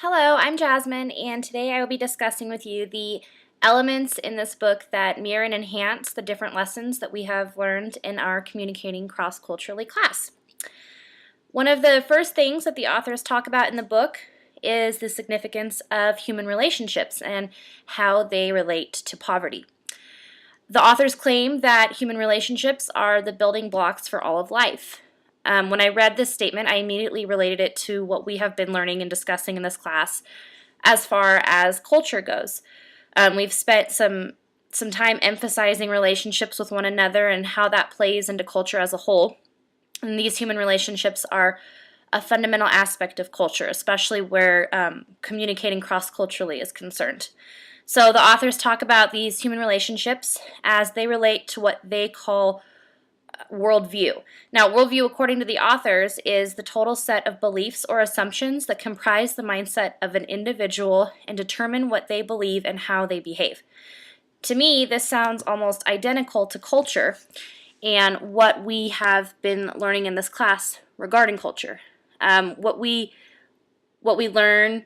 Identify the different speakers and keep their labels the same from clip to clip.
Speaker 1: Hello, I'm Jasmine, and today I will be discussing with you the elements in this book that mirror and enhance the different lessons that we have learned in our Communicating Cross-Culturally class. One of the first things that the authors talk about in the book is the significance of human relationships and how they relate to poverty. The authors claim that human relationships are the building blocks for all of life. When I read this statement, I immediately related it to what we have been learning and discussing in this class as far as culture goes. We've spent some time emphasizing relationships with one another and how that plays into culture as a whole. And these human relationships are a fundamental aspect of culture, especially where communicating cross-culturally is concerned. So the authors talk about these human relationships as they relate to what they call worldview. Now, worldview, according to the authors, is the total set of beliefs or assumptions that comprise the mindset of an individual and determine what they believe and how they behave. To me, this sounds almost identical to culture and what we have been learning in this class regarding culture. What we learn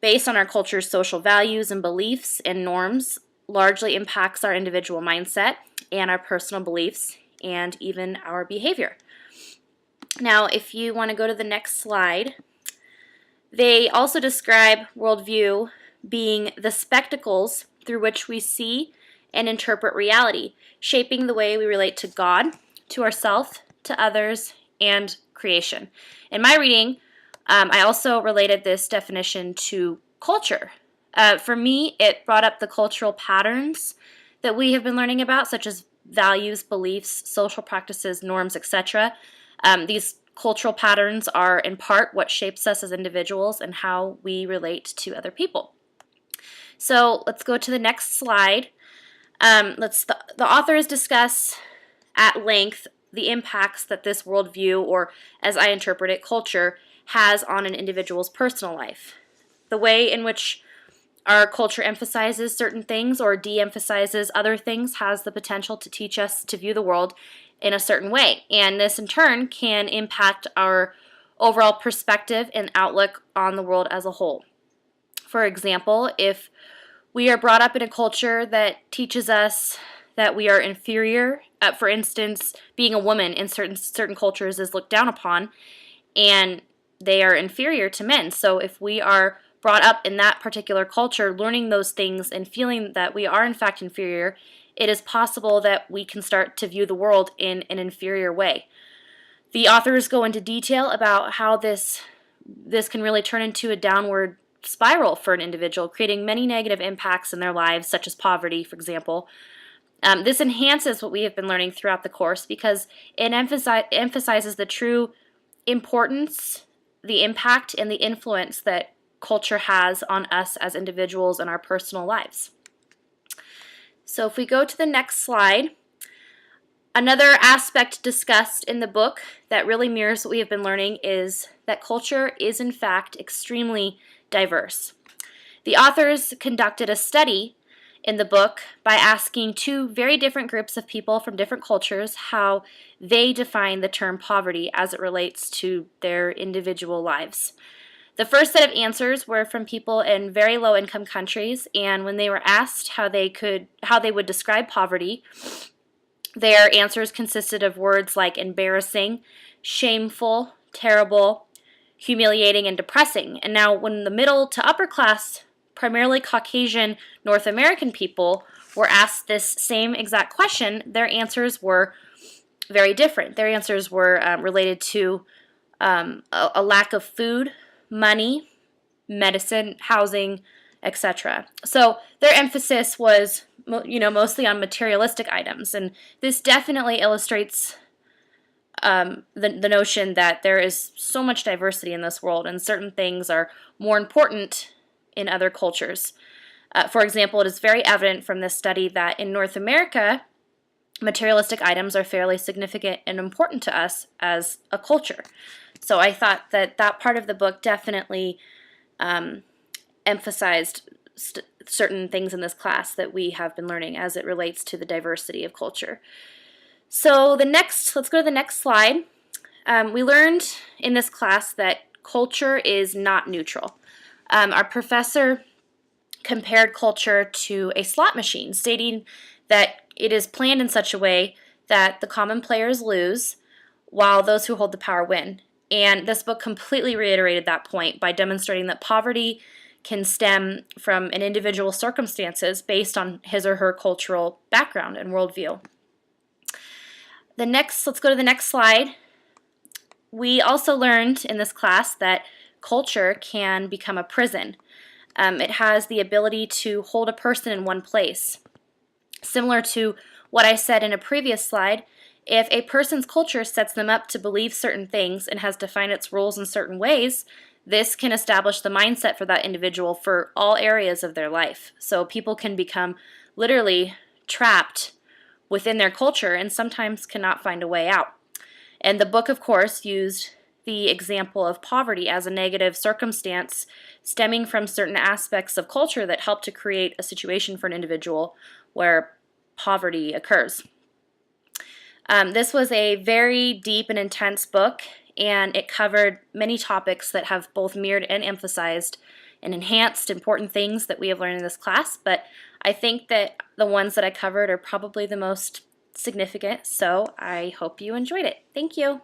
Speaker 1: based on our culture's social values and beliefs and norms largely impacts our individual mindset and our personal beliefs and even our behavior. Now, if you want to go to the next slide, they also describe worldview being the spectacles through which we see and interpret reality, shaping the way we relate to God, to ourselves, to others, and creation. In my reading, I also related this definition to culture. For me, it brought up the cultural patterns that we have been learning about, such as values, beliefs, social practices, norms, etc. These cultural patterns are in part what shapes us as individuals and how we relate to other people. So let's go to the next slide. The authors discuss at length the impacts that this worldview, or as I interpret it, culture, has on an individual's personal life. The way in which our culture emphasizes certain things or de-emphasizes other things has the potential to teach us to view the world in a certain way. And this, in turn, can impact our overall perspective and outlook on the world as a whole. For example, if we are brought up in a culture that teaches us that we are inferior, for instance, being a woman in certain cultures is looked down upon, and they are inferior to men. So if we are brought up in that particular culture, learning those things and feeling that we are in fact inferior, it is possible that we can start to view the world in an inferior way. The authors go into detail about how this can really turn into a downward spiral for an individual, creating many negative impacts in their lives, such as poverty, for example. This enhances what we have been learning throughout the course because it emphasizes the true importance, the impact, and the influence that culture has on us as individuals in our personal lives. So if we go to the next slide, another aspect discussed in the book that really mirrors what we have been learning is that culture is in fact extremely diverse. The authors conducted a study in the book by asking two very different groups of people from different cultures how they define the term poverty as it relates to their individual lives. The first set of answers were from people in very low-income countries, and when they were asked how they would describe poverty, their answers consisted of words like embarrassing, shameful, terrible, humiliating, and depressing. And now when the middle to upper class, primarily Caucasian North American people were asked this same exact question, their answers were very different. Their answers were related to a lack of food, money, medicine, housing, etc. So their emphasis was, mostly on materialistic items, and this definitely illustrates the notion that there is so much diversity in this world, and certain things are more important in other cultures. For example, it is very evident from this study that in North America, materialistic items are fairly significant and important to us as a culture. So I thought that part of the book definitely emphasized certain things in this class that we have been learning as it relates to the diversity of culture. So let's go to the next slide. We learned in this class that culture is not neutral. Our professor compared culture to a slot machine, stating that it is planned in such a way that the common players lose while those who hold the power win. And this book completely reiterated that point by demonstrating that poverty can stem from an individual's circumstances based on his or her cultural background and worldview. Let's go to the next slide. We also learned in this class that culture can become a prison. It has the ability to hold a person in one place. Similar to what I said in a previous slide, if a person's culture sets them up to believe certain things and has defined its rules in certain ways, this can establish the mindset for that individual for all areas of their life. So people can become literally trapped within their culture and sometimes cannot find a way out. And the book, of course, used the example of poverty as a negative circumstance stemming from certain aspects of culture that help to create a situation for an individual where poverty occurs. This was a very deep and intense book, and it covered many topics that have both mirrored and emphasized and enhanced important things that we have learned in this class, but I think that the ones that I covered are probably the most significant, so I hope you enjoyed it. Thank you.